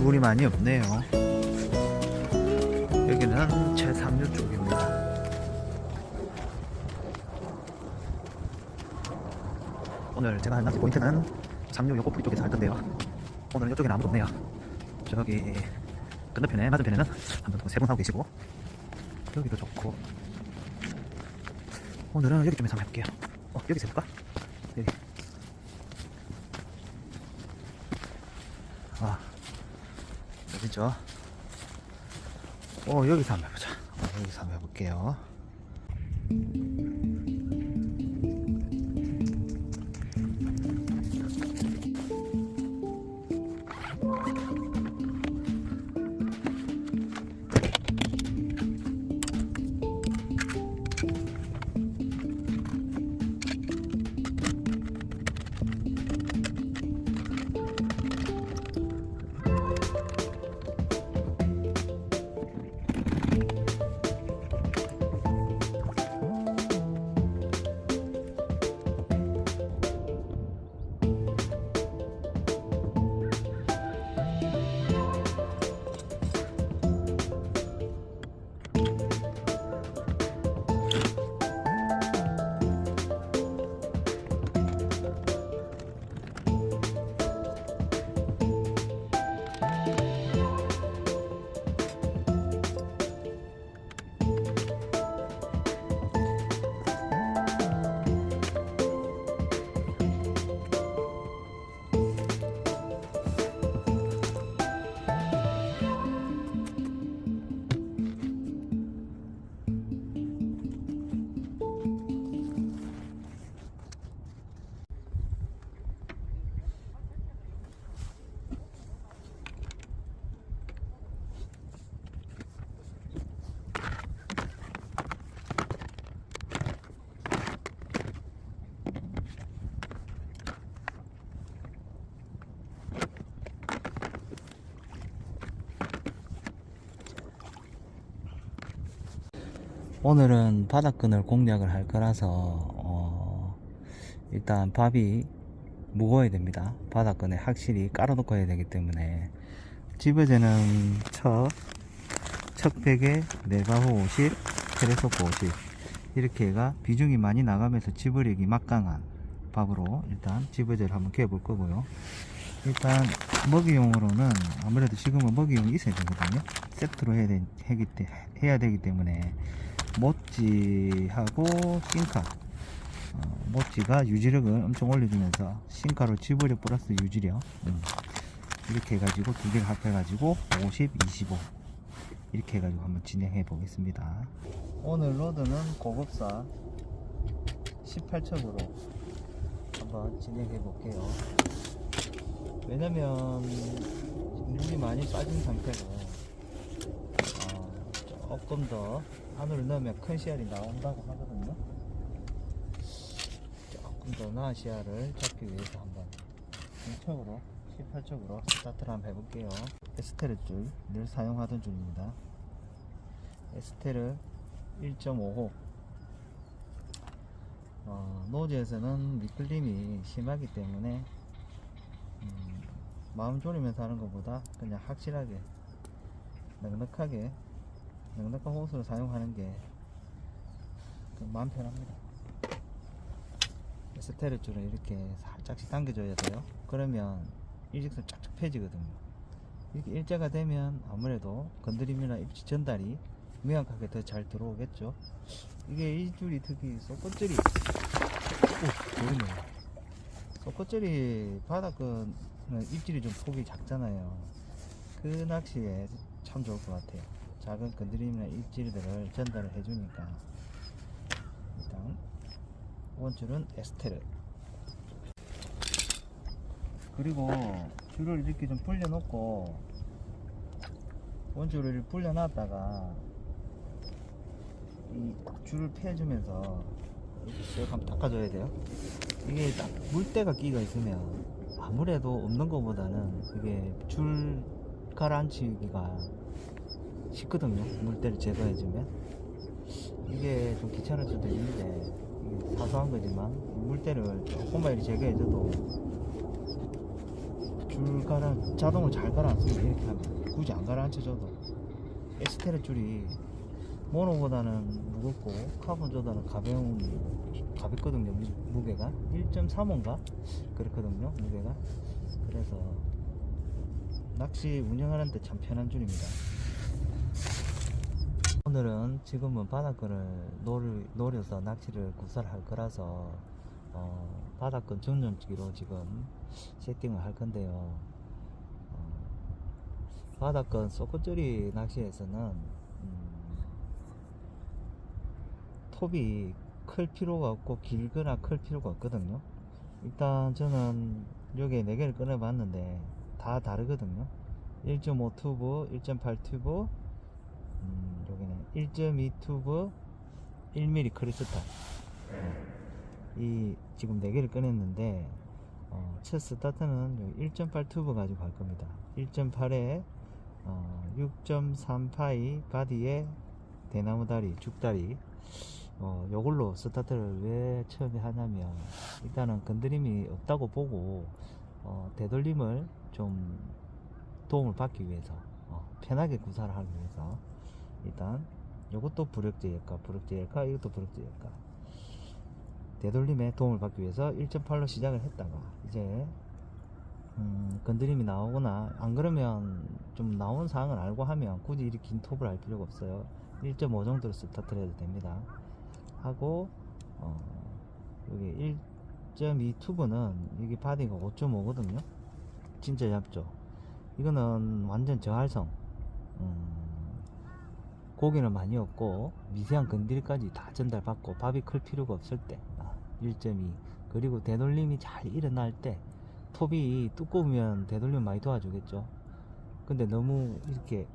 물이 많이 없네요. 여기는 제3류 쪽입니다. 오늘 제가 한 낚시 포인트는 3류 요코프리 쪽에서 할 건데요. 오늘은 이쪽에는 아무도 없네요. 저기 건너편에 맞은편에는 한번 더 세 분 하고 계시고, 여기도 좋고. 오늘은 여기 쪽에서 한번 해볼게요. 여기서 해볼까? 여기. 어디죠? 여기서 한번 해보자. 여기서 한번 해볼게요. 오늘은 바닥끈을 공략을 할 거라서 일단 밥이 무거워야 됩니다. 바닥끈에 확실히 깔아놓고 해야 되기 때문에 집어제는 척100에 내바후 50, 테레소프 50 이렇게 해가 비중이 많이 나가면서 집어력이 막강한 밥으로 일단 집어제를 한번 캐볼 거고요. 일단 먹이용으로는 아무래도 지금은 먹이용이 있어야 되거든요. 세트로 해야 되기 때문에 모찌하고 싱카, 모찌가 유지력을 엄청 올려주면서 싱카로 지부력 플러스 유지력, 이렇게 해가지고 두 개가 합해가지고 50, 25 이렇게 해가지고 한번 진행해 보겠습니다. 오늘 로드는 고급사 18척으로 한번 진행해 볼게요. 왜냐면 물이 많이 빠진 상태로 조금 더 안으로 넣으면 큰 씨알이 나온다고 하거든요. 조금 더 나은 씨알을 잡기 위해서 한번 중척으로 18척으로 스타트를 한번 해볼게요. 에스테르 줄, 늘 사용하던 줄입니다. 에스테르 1.5호. 노즈에서는 미끌림이 심하기 때문에 마음 졸이면서 하는 것보다 그냥 확실하게 넉넉한 호스를 사용하는 게 마음 편합니다. 에스테르 줄을 이렇게 살짝씩 당겨줘야 돼요. 그러면 일직선 쫙쫙 펴지거든요. 이렇게 일자가 되면 아무래도 건드림이나 입지 전달이 명확하게 더 잘 들어오겠죠. 이게 이 줄이 특히 쏘꼬줄이 모르네요. 쏘꼬줄이 바닥은 입질이 좀 폭이 작잖아요. 그 낚시에 참 좋을 것 같아요. 작은 건드림이나 입질들을 전달을 해주니까. 일단 원줄은 에스테르, 그리고 줄을 이렇게 좀 불려놓고 원줄을 불려놨다가 이 줄을 펴주면서 이렇게 한번 닦아줘야 돼요. 이게 딱 물때가 끼가 있으면 아무래도 없는 것보다는 이게 줄 가라앉히기가 쉽거든요. 물때를 제거해주면. 이게 좀 귀찮을 수도 있는데 이게 사소한 거지만 물때를 조금만 이렇게 제거해줘도 줄 자동으로 잘 가라앉습니다. 이렇게 하면 굳이 안 가라앉혀줘도. 에스테르 줄이 모노보다는 무겁고 카본보다는 가볍거든요. 무게가 1.35인가 그렇거든요, 무게가. 그래서 낚시 운영하는데 참 편한 줄입니다. 오늘은 지금은 바닥근을 노려서 낚시를 구사할 거라서 바닥근 전용기로 지금 세팅을 할 건데요. 바닥근 소꿉줄이 낚시에서는 톱이 클 필요가 없고 길거나 클 필요가 없거든요. 일단 저는 여기에 4개를 꺼내 봤는데 다 다르거든요. 1.5 튜브, 1.8 튜브, 여기는 1.2 튜브, 1mm 크리스탈. 이 지금 4개를 꺼냈는데 첫 스타트는 1.8 튜브 가지고 갈 겁니다. 1.8에 6.3파이 바디에 대나무 다리, 죽다리, 요걸로 스타트를 왜 처음에 하냐면, 일단은 건드림이 없다고 보고 되돌림을 좀 도움을 받기 위해서, 편하게 구사를 하기 위해서 일단 요것도 부력제일까 이것도 부력제일까 되돌림에 도움을 받기 위해서 1.8로 시작을 했다가, 이제 건드림이 나오거나 안 그러면 좀 나온 사항을 알고 하면 굳이 이렇게 긴 톱을 할 필요가 없어요. 1.5 정도로 스타트를 해도 됩니다. 하고 여기 1.2 튜브는 여기 바디가 5.5거든요 진짜 얇죠. 이거는 완전 저활성, 고기는 많이 없고 미세한 건드리까지 다 전달받고 밥이 클 필요가 없을 때 1.2. 그리고 되돌림이 잘 일어날 때, 톱이 두꺼우면 되돌림 많이 도와주겠죠. 근데 너무 이렇게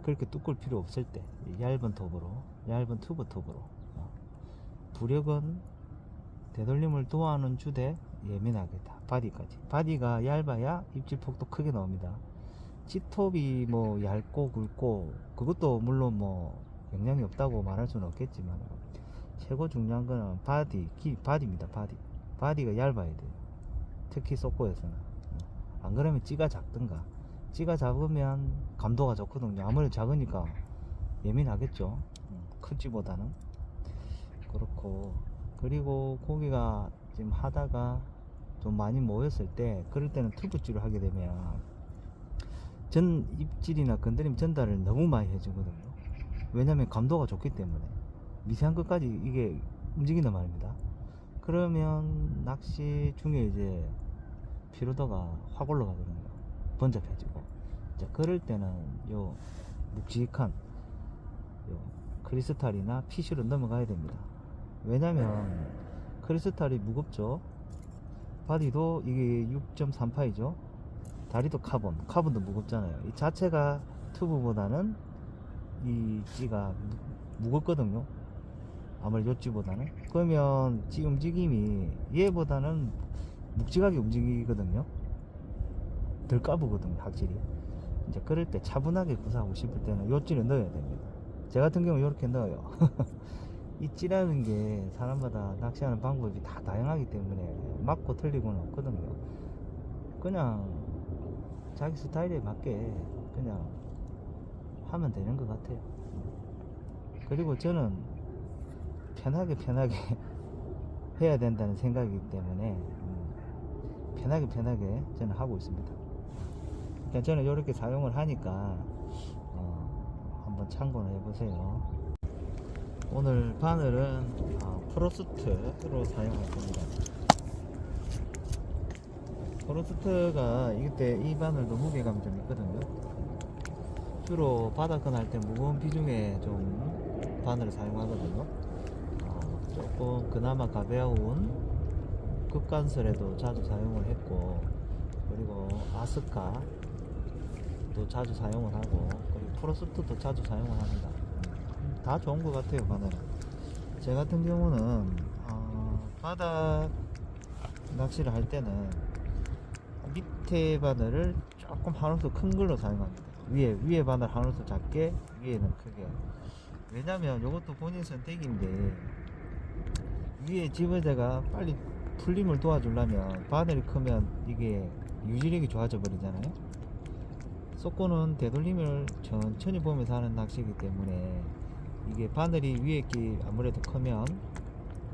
그렇게 두꺼울 필요 없을 때 얇은 톱으로, 얇은 튜브 톱으로. 부력은 되돌림을 도와주는 주되 예민하겠다. 바디까지. 바디가 얇아야 입질폭도 크게 나옵니다. G톱이 뭐 얇고 굵고 그것도 물론 뭐 영향이 없다고 말할 수는 없겠지만, 최고 중요한 거는 바디입니다. 바디가 얇아야 돼요. 특히 속고에서는. 안 그러면 찌가 작든가. 찌가 작으면 감도가 좋거든요. 아무래도 작으니까 예민하겠죠. 큰 찌보다는. 그렇고, 그리고 고기가 지금 하다가 좀 많이 모였을 때, 그럴 때는 튜브질을 하게 되면 전 입질이나 건드림 전달을 너무 많이 해주거든요. 왜냐면 감도가 좋기 때문에 미세한 것까지 이게 움직인단 말입니다. 그러면 낚시 중에 이제 피로도가 확 올라가거든요. 번잡해지고. 자, 그럴 때는 요 묵직한 요 크리스탈이나 피쉬로 넘어가야 됩니다. 왜냐면 크리스탈이 무겁죠. 바디도 이게 6.3파이죠. 다리도 카본도 무겁잖아요. 이 자체가 튜브보다는 이 찌가 무겁거든요. 아무래도 요 찌보다는. 그러면 찌 움직임이 얘보다는 묵직하게 움직이거든요. 덜 까부거든요, 확실히. 이제 그럴 때 차분하게 구사하고 싶을 때는 요 찌를 넣어야 됩니다. 제 같은 경우 이렇게 넣어요. 이 찌라는 게 사람마다 낚시하는 방법이 다 다양하기 때문에 맞고 틀리고는 없거든요. 그냥 자기 스타일에 맞게 그냥 하면 되는 것 같아요. 그리고 저는 편하게 해야 된다는 생각이기 때문에 편하게 저는 하고 있습니다. 그러니까 저는 이렇게 사용을 하니까 한번 참고를 해보세요. 오늘 바늘은 프로스트로 사용할 겁니다. 프로스트가 이때 이 바늘도 무게감이 좀 있거든요. 주로 바닥근 할 때 무거운 비중에 좀 바늘을 사용하거든요. 조금 그나마 가벼운 극간설에도 자주 사용을 했고, 그리고 아스카도 자주 사용을 하고, 그리고 프로스트도 자주 사용을 합니다. 다 좋은 것 같아요, 바늘은. 제 같은 경우는 바닥 낚시를 할 때는 밑에 바늘을 조금 한우수 큰 걸로 사용합니다. 위에 바늘 한우수 작게, 위에는 크게. 왜냐면 이것도 본인 선택인데, 위에 집어제가 빨리 풀림을 도와주려면 바늘이 크면 이게 유지력이 좋아져 버리잖아요. 쏘코는 되돌림을 천천히 보면서 하는 낚시이기 때문에 이게 바늘이 위에 게 아무래도 크면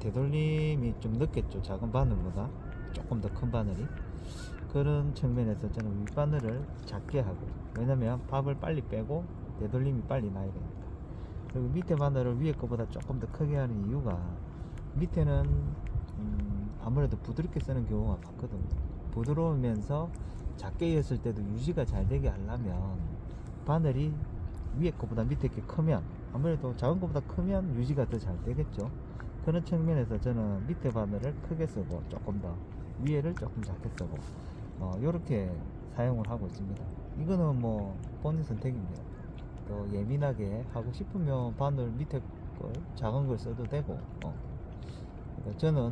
되돌림이 좀 늦겠죠. 작은 바늘보다 조금 더 큰 바늘이. 그런 측면에서 저는 윗바늘을 작게 하고, 왜냐면 밥을 빨리 빼고 되돌림이 빨리 나야 되니까. 그리고 밑에 바늘을 위에 거보다 조금 더 크게 하는 이유가, 밑에는 아무래도 부드럽게 쓰는 경우가 많거든요. 부드러우면서 작게 했을 때도 유지가 잘 되게 하려면 바늘이 위에 거보다 밑에 게 크면, 아무래도 작은 거보다 크면 유지가 더 잘 되겠죠. 그런 측면에서 저는 밑에 바늘을 크게 쓰고 조금 더 위에를 조금 작게 쓰고 요렇게 사용을 하고 있습니다. 이거는 뭐 본인 선택입니다. 더 예민하게 하고 싶으면 바늘 밑에 걸 작은 걸 써도 되고, 그러니까 저는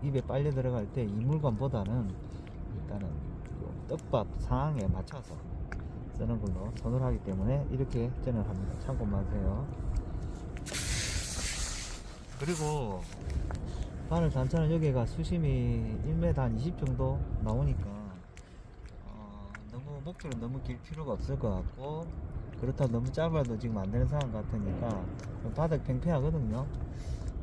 입에 빨려 들어갈 때 이 물건보다는 일단은 떡밥 상황에 맞춰서 쓰는 걸로 선호하기 때문에 이렇게 저는 합니다. 참고만 하세요. 그리고 바늘 단차는 여기가 수심이 1m 한 20 정도 나오니까 너무 목줄은 너무 길 필요가 없을 것 같고, 그렇다고 너무 짧아도 지금 안 되는 상황 같으니까 바닥 팽팽하거든요.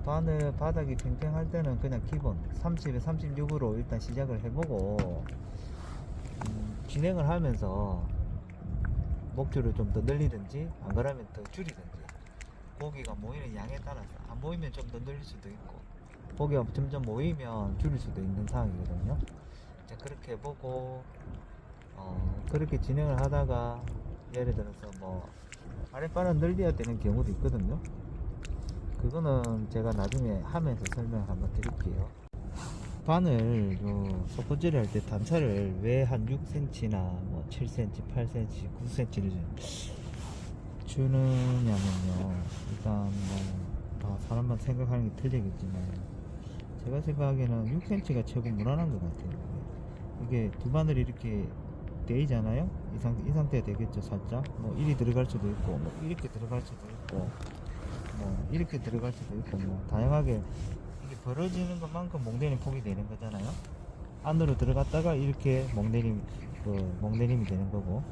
바닥이 팽팽할 때는 그냥 기본 30에 36으로 일단 시작을 해보고 진행을 하면서 목줄을 좀 더 늘리든지 안 그러면 더 줄이든지, 고기가 모이는 양에 따라서 안 모이면 좀 더 늘릴 수도 있고, 고기가 점점 모이면 줄일 수도 있는 상황이거든요. 이제 그렇게 해보고 그렇게 진행을 하다가 예를 들어서 뭐 아랫바늘 늘려야 되는 경우도 있거든요. 그거는 제가 나중에 하면서 설명을 한번 드릴게요. 바늘 소포질을 할 때 단차를 왜 한 6cm나 뭐 7cm, 8cm, 9cm를 주느냐면요, 일단 뭐 사람마다 생각하는 게 틀리겠지만 제가 생각하기에는 6cm가 최고 무난한 것 같아요. 이게 두 바늘이 이렇게 데이잖아요. 이 상태가 되겠죠. 살짝 뭐 일이 들어갈 수도 있고, 뭐 이렇게 들어갈 수도 있고, 뭐 이렇게 들어갈 수도 있고, 뭐 다양하게 이게 벌어지는 것만큼 몽내림 폭이 되는 거잖아요. 안으로 들어갔다가 이렇게 몽내림이 되는 거고,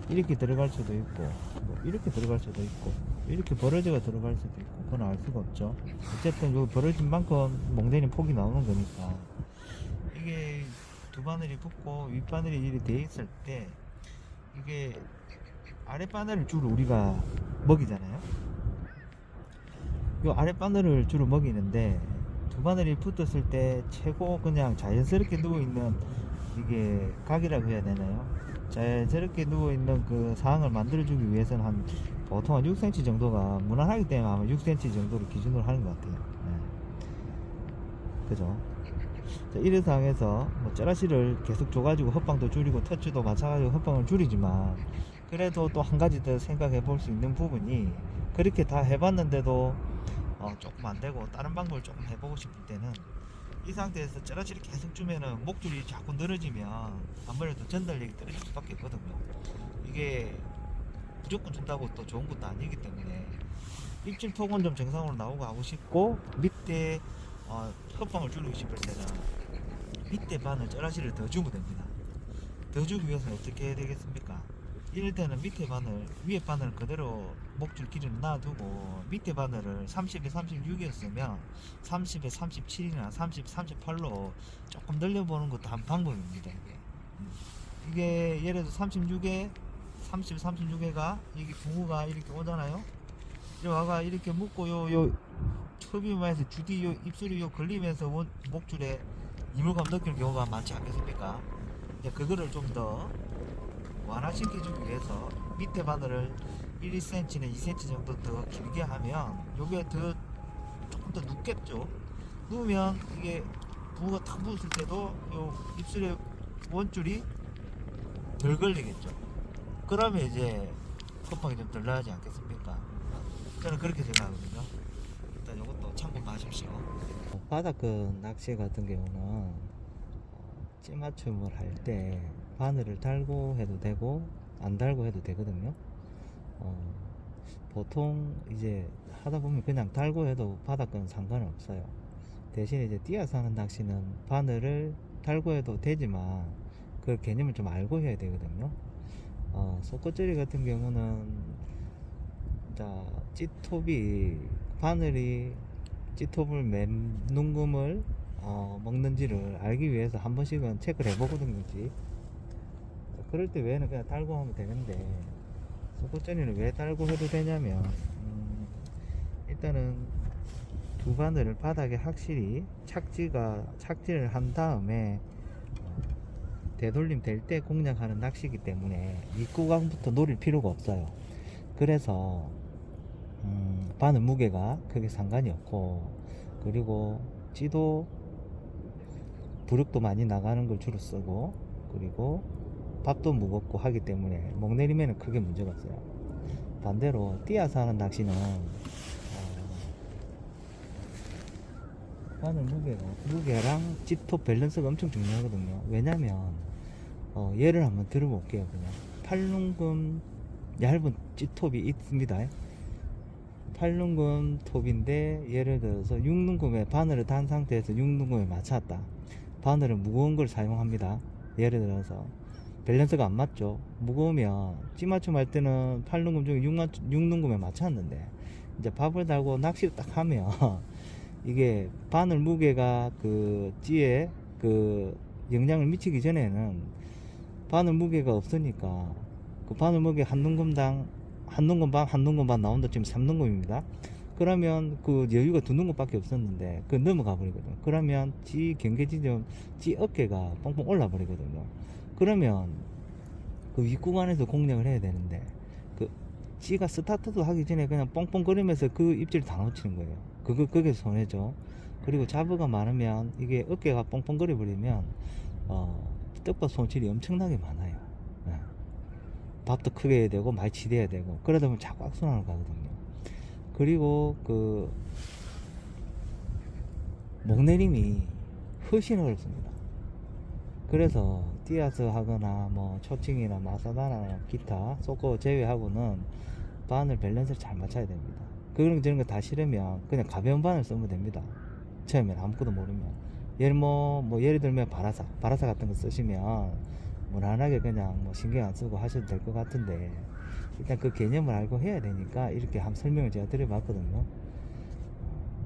이렇게 들어갈 수도 있고, 뭐 이렇게 들어갈 수도 있고, 이렇게 벌어져가 들어갈 수도 있고, 그건 알 수가 없죠. 어쨌든 요 벌어진 만큼 몽내림 폭이 나오는 거니까, 이게 두 바늘이 붙고 윗바늘이 이렇게 돼 있을 때 이게 아랫바늘을 주로 우리가 먹이잖아요. 요 아랫바늘을 주로 먹이는데 두 바늘이 붙었을 때 최고 그냥 자연스럽게 누워있는, 이게 각이라고 해야 되나요? 자연스럽게 누워있는 그 상황을 만들어주기 위해서는 보통 한 6cm 정도가 무난하기 때문에 아마 6cm 정도를 기준으로 하는 것 같아요. 네. 그죠? 자, 이런 상황에서 뭐 쩌라시를 계속 줘가지고 헛방도 줄이고 터치도 마찬가지로 헛방을 줄이지만, 그래도 또 한 가지 더 생각해 볼 수 있는 부분이, 그렇게 다 해봤는데도 조금 안 되고 다른 방법을 조금 해보고 싶을 때는 이 상태에서 쩌라시를 계속 주면은 목줄이 자꾸 늘어지면 아무래도 전달력이 떨어질 수밖에 없거든요. 이게 무조건 준다고 또 좋은 것도 아니기 때문에 입질 폭은 좀 정상으로 나오고 하고 싶고, 밑에 헛방을 줄이고 싶을 때는 밑에 바늘 쩌라시를 더 주면 됩니다. 더 주기 위해서는 어떻게 해야 되겠습니까? 이럴 때는 밑에 바늘, 위에 바늘 그대로 목줄 길이를 놔두고 밑에 바늘을 30에 36이었으면 30에 37이나 30, 38로 조금 늘려보는 것도 한 방법입니다. 이게 예를 들어 36에 30, 36에가 이게 붕어가 이렇게 오잖아요. 여기가 이렇게 묶고 요 흡입에서 주디 요 입술이 요 걸리면서 목줄에 이물감 느끼는 경우가 많지 않겠습니까? 이제 그거를 좀 더 완화시켜주기 위해서 밑에 바늘을 1, 2cm나 2cm 정도 더 길게 하면 요게 조금 더 눕겠죠. 누우면 이게 붕어가 탁 부었을 때도 요 입술에 원줄이 덜 걸리겠죠. 그러면 이제 컵방이 좀 덜 나지 않겠습니까? 저는 그렇게 생각하거든요. 일단 이것도 참고만 하십시오. 바닥근 낚시 같은 경우는 찌맞춤을 할 때 바늘을 달고 해도 되고 안 달고 해도 되거든요. 보통 이제 하다 보면 그냥 달고 해도 바닥근 상관은 없어요. 대신에 이제 띄어서 하는 낚시는 바늘을 달고 해도 되지만 그 개념을 좀 알고 해야 되거든요. 속꽃조리 같은 경우는 자 찌톱이 바늘이 찌톱을 몇 눈금을 먹는지를 알기 위해서 한 번씩은 체크를 해보거든요. 그럴 때 외에는 그냥 달고 하면 되는데 속꽃조리는 왜 달고 해도 되냐면 일단은 두 바늘을 바닥에 확실히 착지를 한 다음에 되돌림 될 때 공략하는 낚시이기 때문에 윗구강부터 노릴 필요가 없어요. 그래서 바늘 무게가 크게 상관이 없고, 그리고 찌도 부력도 많이 나가는 걸 주로 쓰고, 그리고 밥도 무겁고 하기 때문에 먹내림에는 크게 문제가 없어요. 반대로 띄어서 하는 낚시는 바늘 무게랑 찌톱 밸런스가 엄청 중요하거든요. 왜냐면 예를 한번 들어볼게요. 그냥 8눈금 얇은 찌톱이 있습니다. 8눈금 톱인데 예를 들어서 6눈금에 바늘을 단 상태에서 6눈금에 맞췄다. 바늘은 무거운 걸 사용합니다. 예를 들어서 밸런스가 안 맞죠. 무거우면 찌맞춤 할 때는 8눈금 중에 6눈금에 맞췄는데 이제 밥을 달고 낚시를 딱 하면 이게 바늘 무게가 그 찌에 그 영향을 미치기 전에는 바늘 무게가 없으니까 그 바늘 무게 한 눈금당 한 눈금 반 나온다. 지금 3눈금입니다. 그러면 그 여유가 2눈금밖에 없었는데 그 넘어가 버리거든요. 그러면 찌 경계 지점 찌 어깨가 뻥뻥 올라 버리거든요. 그러면 그 윗구간에서 공략을 해야 되는데 그 찌가 스타트도 하기 전에 그냥 뻥뻥 거리면서 그 입질 다 놓치는 거예요. 그게 손해죠. 그리고 잡어가 많으면 이게 어깨가 뻥뻥 거려 버리면 떡밥 손실이 엄청나게 많아요. 네. 밥도 크게 해야 되고 많이 치대야 되고 그러다 보면 자꾸 악순환을 가거든요. 그리고 그 목내림이 훨씬 어렵습니다. 그래서 띄어서 하거나 뭐 초칭이나 마사다나 기타 쏘고 제외하고는 바늘 밸런스를 잘 맞춰야 됩니다. 그런 거 다 싫으면 그냥 가벼운 바늘 쓰면 됩니다. 처음엔 아무것도 모르면 예를 들면 바라사 같은 거 쓰시면 무난하게 그냥 뭐 신경 안 쓰고 하셔도 될 것 같은데 일단 그 개념을 알고 해야 되니까 이렇게 한번 설명을 제가 드려봤거든요.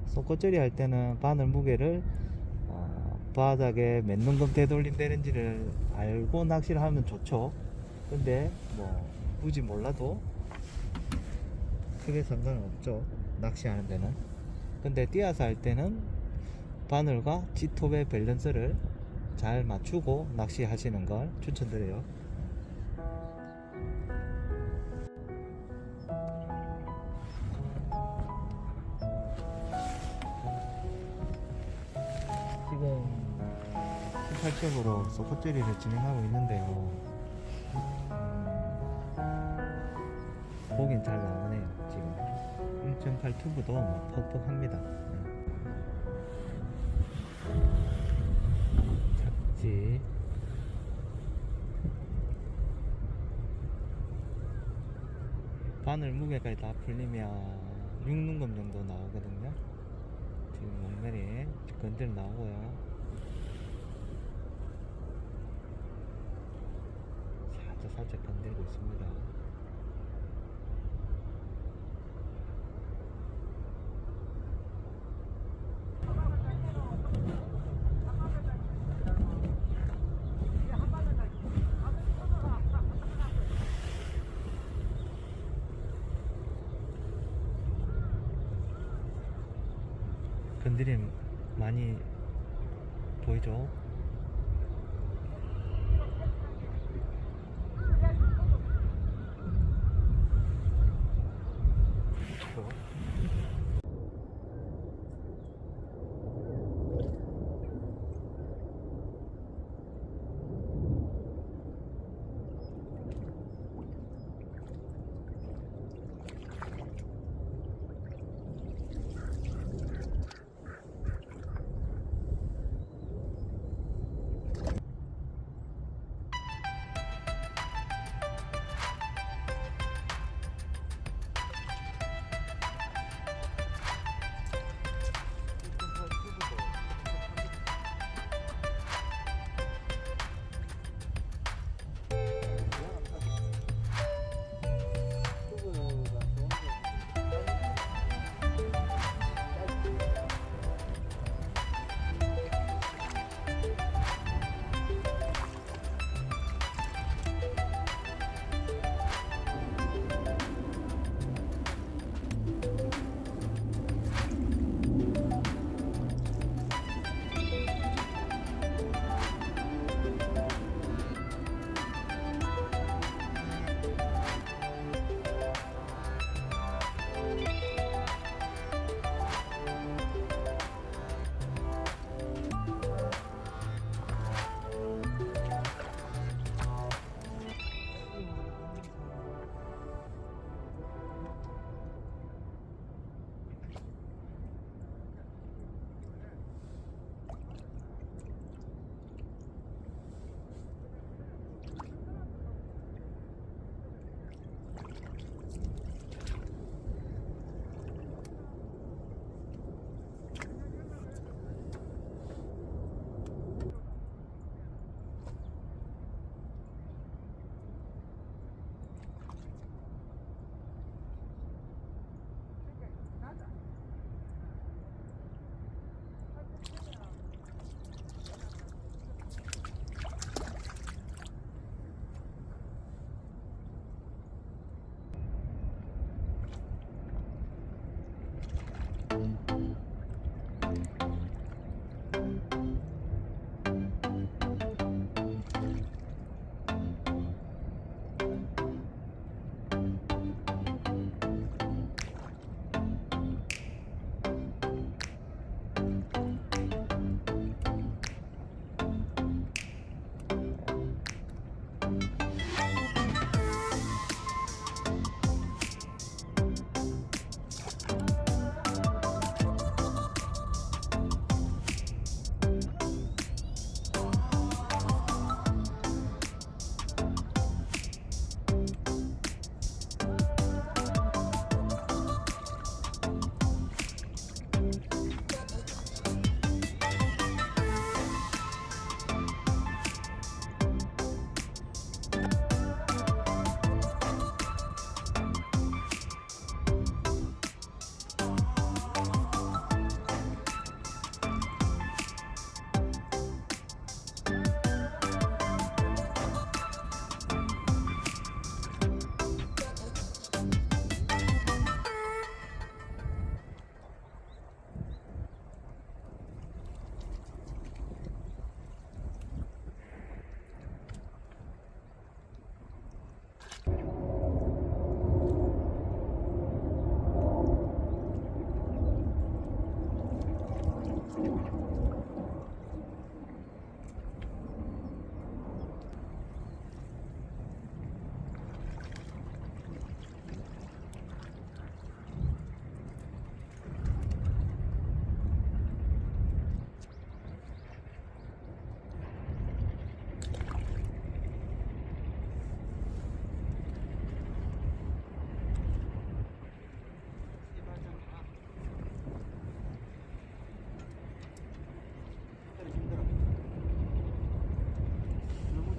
속꽃조리 할 때는 바늘 무게를 바닥에 몇 눈금 되돌림 되는지를 알고 낚시를 하면 좋죠. 근데 뭐 굳이 몰라도 크게 상관은 없죠. 낚시하는 데는. 근데 띄어서 할 때는 바늘과 찌톱의 밸런스를 잘 맞추고 낚시하시는 걸 추천드려요. 지금 18척으로 속꽃조리를 진행하고 있는데요. 보긴 잘 나오네요. 지금 1.8 튜브도 뭐 퍽퍽합니다. 작지. 바늘 무게까지 다 풀리면 6눈금 정도 나오거든요. 지금 목매리 건들 나오고요. 살짝 건들고 있습니다. 건드림 많이 보이죠?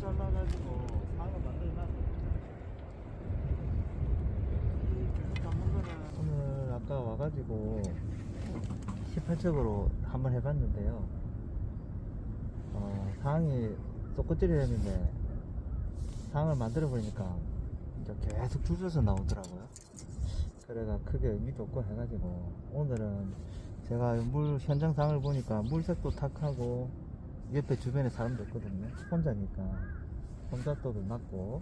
잘라가지고 상을 만들어놨어. 오늘 아까 와가지고 18척으로 한번 해봤는데요. 상이 쏙꼬찌리했는데 상을 만들어 보니까 이제 계속 줄 서서 나오더라고요. 그래가 크게 의미도 없고 해가지고 오늘은 제가 물 현장 상을 보니까 물색도 탁하고 옆에 주변에 사람도 있거든요. 혼자니까 혼잣도도 낮고,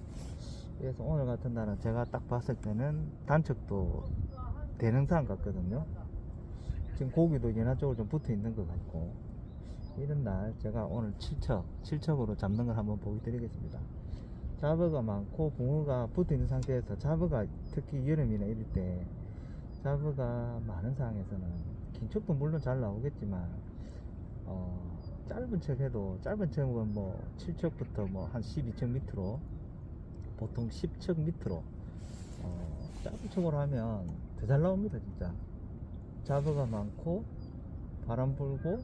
그래서 오늘 같은 날은 제가 딱 봤을 때는 단척도 되는 상 같거든요. 지금 고기도 연화 쪽으로 좀 붙어 있는 것 같고, 이런 날 제가 오늘 7척으로 잡는 걸 한번 보여드리겠습니다. 잡어가 많고 붕어가 붙어 있는 상태에서, 잡어가 특히 여름이나 이럴 때 잡어가 많은 상황에서는 긴 척도 물론 잘 나오겠지만 짧은 척 해도, 짧은 척은 뭐 7척부터 뭐 한 12척 밑으로, 보통 10척 밑으로 짧은 척으로 하면 더 잘 나옵니다. 진짜 잡어가 많고 바람 불고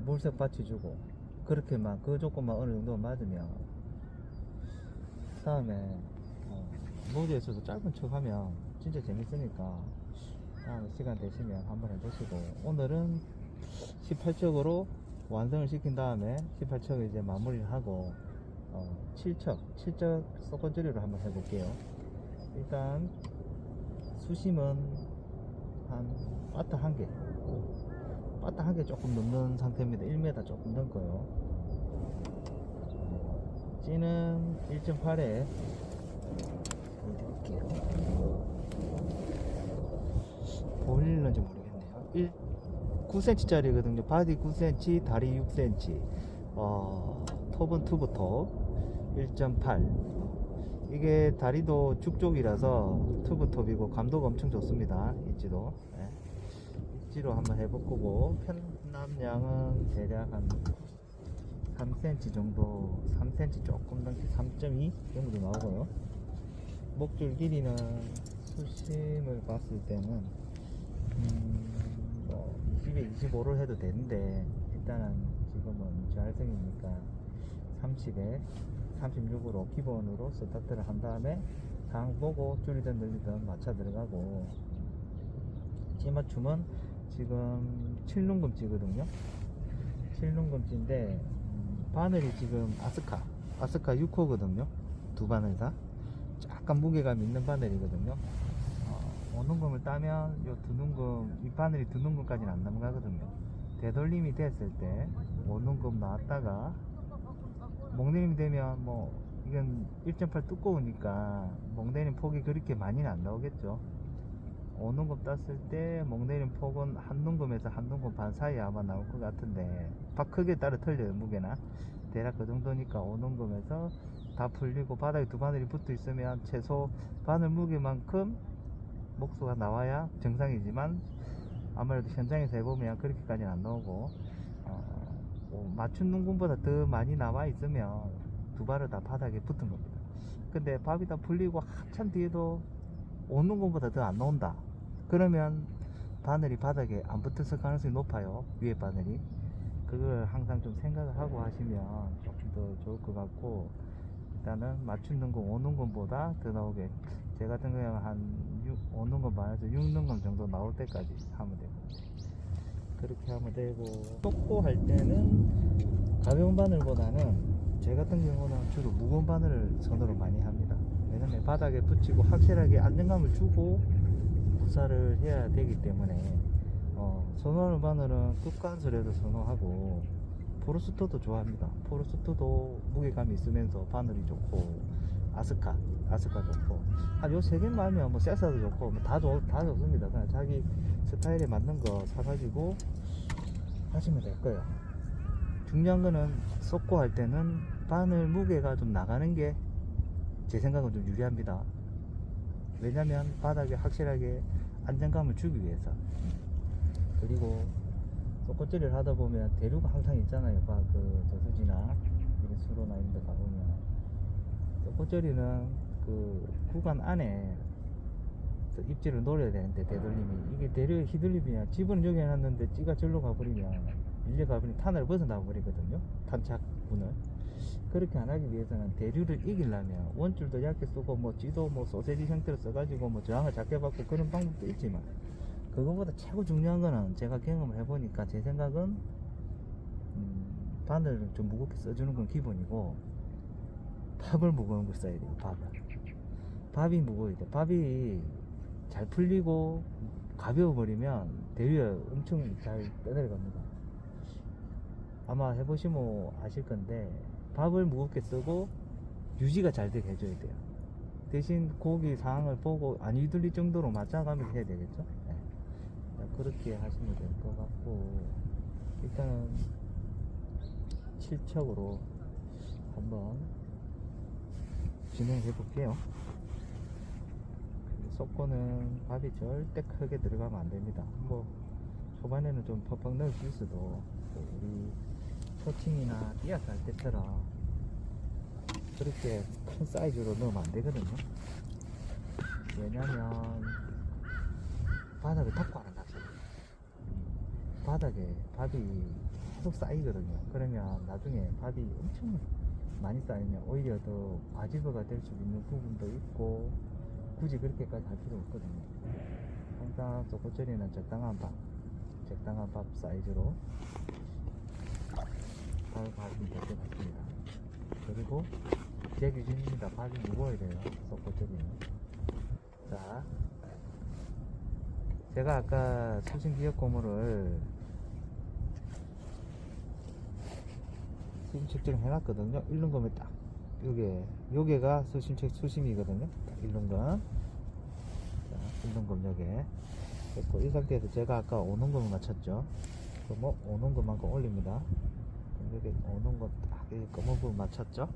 물색 받쳐주고, 그렇게만 그 조건만 어느 정도 맞으면 다음에 모두에서도 짧은 척 하면 진짜 재밌으니까 다음에 시간 되시면 한번 해보시고, 오늘은 18척으로 완성을 시킨 다음에 18척을 이제 마무리를 하고 7척 쏙꼬찌리로 한번 해볼게요. 일단 수심은 한 바타 한 개 조금 넘는 상태입니다. 1m 조금 넘고요. 찌는 1.8에 보일는지 모르겠네요. 9cm 짜리거든요. 바디 9cm, 다리 6cm, 톱은 투브톱 1.8. 이게 다리도 죽쪽이라서 투브톱이고 감도가 엄청 좋습니다. 입지도. 네. 입지로 한번 해볼 거고, 편납량은 대략 한 3cm 정도, 3cm 조금 넘게 3.2 정도 나오고요. 목줄 길이는 수심을 봤을 때는 20에 25로 해도 되는데, 일단은 지금은 재활성이니까 30에 36으로 기본으로 스타트를 한 다음에 상 보고 줄이든 늘리든 맞춰 들어가고, 찌맞춤은 지금 7눈금찌거든요. 7눈금찌인데 바늘이 지금 아스카 6호거든요. 두 바늘 다 약간 무게감 있는 바늘이거든요. 5눈금을 따면 요 2눈금, 이 바늘이 2눈금까지는 안 넘어가거든요. 되돌림이 됐을 때 5눈금 나왔다가 목내림이 되면 뭐 이건 1.8 두꺼우니까 목내림 폭이 그렇게 많이는 안 나오겠죠. 5눈금 땄을 때 목내림 폭은 한 눈금에서 한 눈금 반 사이에 아마 나올 것 같은데, 크기에 따라 틀려요, 무게나. 대략 그 정도니까 5눈금에서 다 풀리고 바닥에 두 바늘이 붙어 있으면 최소 바늘 무게만큼 목수가 나와야 정상이지만, 아무래도 현장에서 해보면 그렇게까지는 안 나오고, 맞춘 눈금보다 더 많이 나와 있으면 두 발을 다 바닥에 붙은 겁니다. 근데 밥이 다 풀리고 한참 뒤에도 5눈금보다 더 안 나온다, 그러면 바늘이 바닥에 안 붙었을 가능성이 높아요, 위에 바늘이. 그걸 항상 좀 생각을 하고 하시면 조금 더 좋을 것 같고, 일단은 맞춘 눈금 5눈금보다 더 나오게, 제 같은 경우는 한 5눈금 반에서 6눈금 정도 나올 때까지 하면 되고, 그렇게 하면 되고, 쏟고 할 때는 가벼운 바늘보다는 제 같은 경우는 주로 무거운 바늘을 선호를 많이 합니다. 왜냐면 바닥에 붙이고 확실하게 안정감을 주고 부사를 해야 되기 때문에, 선호하는 바늘은 끝간슬에도 선호하고, 포르스토도 좋아합니다. 포르스토도 무게감이 있으면서 바늘이 좋고, 아스카 좋고, 한 요 세 개만 하면 뭐 세사도 좋고, 뭐 다 좋습니다. 그냥 자기 스타일에 맞는 거 사가지고 하시면 될 거예요. 중요한 거는 쏟고 할 때는 바늘 무게가 좀 나가는 게 제 생각은 좀 유리합니다. 왜냐면 바닥에 확실하게 안정감을 주기 위해서. 그리고 쏟고질을 하다 보면 대류가 항상 있잖아요. 그 저수지나 이런 수로나 이런 데 가보면 쏟고질이는 그 구간 안에 입질을 노려야 되는데, 되돌림이 이게 대류에 휘둘리면 집은 여기 해놨는데 찌가 절로 가버리면, 밀려 가버리면 탄을 벗어나 버리거든요, 탄착분을. 그렇게 안 하기 위해서는 대류를 이기려면 원줄도 얇게 쓰고, 뭐 찌도 뭐 소세지 형태로 써가지고 뭐 저항을 작게 받고 그런 방법도 있지만, 그거보다 최고 중요한 거는 제가 경험을 해보니까 제 생각은 바늘을 좀 무겁게 써주는 건 기본이고, 밥을 무거운 걸 써야 돼요. 밥이 무거워야 돼. 밥이 잘 풀리고 가벼워 버리면 대류에 엄청 잘 떠내려갑니다. 아마 해보시면 아실 건데, 밥을 무겁게 쓰고 유지가 잘 되게 해줘야 돼요. 대신 고기 상황을 보고 안 휘둘릴 정도로 맞춰가면서 해야 되겠죠. 네. 그렇게 하시면 될 것 같고, 일단은 7척으로 한번 진행해 볼게요. 쏟고는 밥이 절대 크게 들어가면 안 됩니다. 뭐 초반에는 좀 퍽퍽 넣을 수 있어도, 우리 코칭이나 띠아스 할 때처럼 그렇게 큰 사이즈로 넣으면 안 되거든요. 왜냐면 바닥을 닦고 하는 낚시예요. 바닥에 밥이 계속 쌓이거든요. 그러면 나중에 밥이 엄청 많이 쌓이면 오히려 더 과지부가 될 수 있는 부분도 있고, 굳이 그렇게까지 할 필요 없거든요. 항상 쏟고질이는 적당한 밥 사이즈로 밥을 봐주면 될 것 같습니다. 그리고 제 기준입니다. 밥이 무거워야 돼요, 쏟고질이는. 자, 제가 아까 수심 기역 고무를 수심 측정을 해놨거든요. 1눈금에 딱 요게가 수심이거든요. 1눈금. 자, 1눈금 요게 됐고, 이 상태에서 제가 아까 5눈금을 맞췄죠. 그럼 5눈금만큼 올립니다. 그럼 여기 5눈금 딱 여기 검은 부분 맞췄죠.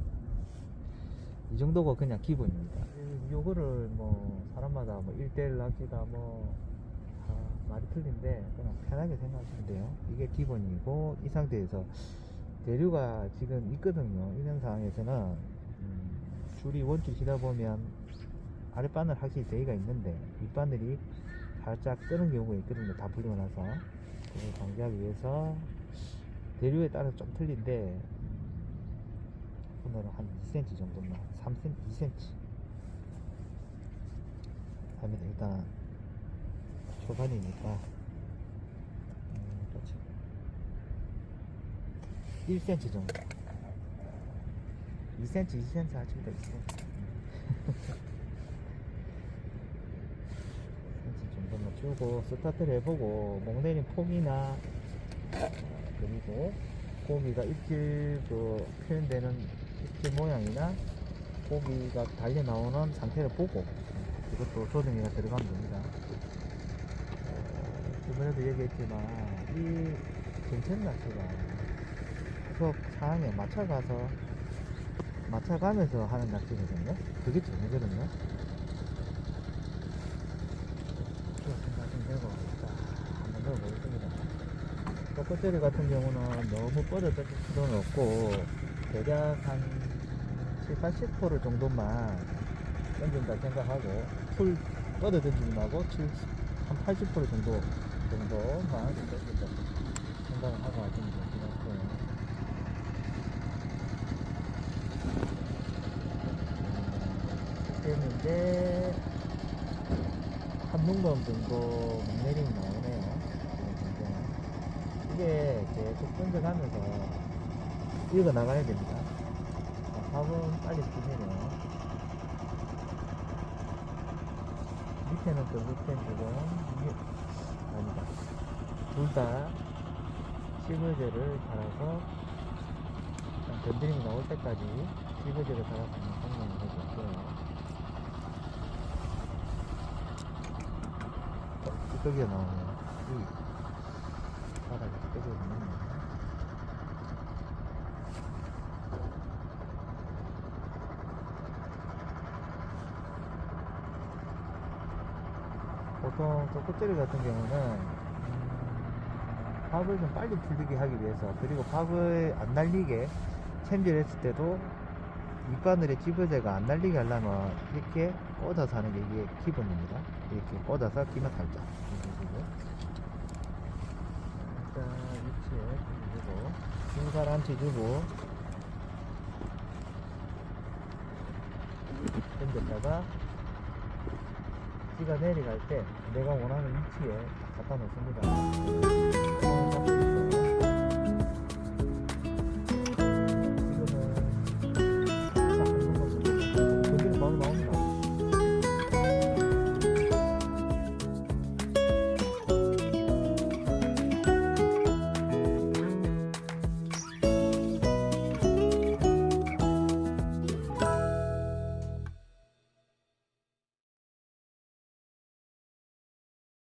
이 정도가 그냥 기본입니다. 요거를 뭐 사람마다 뭐 1대1 낚시다 뭐 말이 틀린데, 그냥 편하게 생각하시면 돼요. 이게 기본이고, 이 상태에서 대류가 지금 있거든요. 이런 상황에서는 줄이 원줄 치다 보면 아랫바늘 확실히 대기가 있는데 윗바늘이 살짝 뜨는 경우가 있거든요. 다 풀리고 나서. 그걸 방지하기 위해서 대류에 따라서 좀 틀린데, 오늘은 한 2cm 정도만, 3cm, 2cm 하면 일단 초반이니까 1cm 정도, 2cm 하시면 되겠어요. 2cm 주고 스타트를 해보고 목내린 폭이나 그리고 고기가 입질 그 표현되는 입질 모양이나 고기가 달려 나오는 상태를 보고 이것도 조정이가 들어가면 됩니다. 주변에도 얘기했지만 이 전천 낚시가 계속 상황에 맞춰가면서 하는 낚시거든요. 그게 재미거든요. 생각이 되고 한번 넣어보겠습니다. 꼬꼬짜리 같은 경우는 너무 뻗어질 필요는 없고 대략 한 70~80% 정도만 던진다 생각하고 풀 뻗어 던지지 말고 한 80% 정도만 던진다 생각을 하고 하시면 될 것 같아요. 됐는데 한 눈금 정도 목내림이 나오네요. 이게 계속 던져가면서 읽어 나가야 됩니다. 밥은 빨리 주시네요. 밑에는 또 밑에 지금 아니다. 둘 다 시거제를 달아서 건드림이 나올 때까지 시거제를 달아서 한번 해볼게요. 찌꺼기가 나오네요. 이 바닥에 찌꺼기가 나오네요. 보통 꼬꼬짜리 같은 경우는 밥을 좀 빨리 풀리게 하기 위해서 그리고 밥을 안 날리게 챔질했을 때도 밑바늘에 집어제가 안 날리게 하려면 이렇게 꽂아서 하는 게 이게 기본입니다. 이렇게 꽂아서 끼면 살짝 일단 위치에 주고 중가란치 주고 던졌다가 찌가 내려갈 때 내가 원하는 위치에 갖다 놓습니다.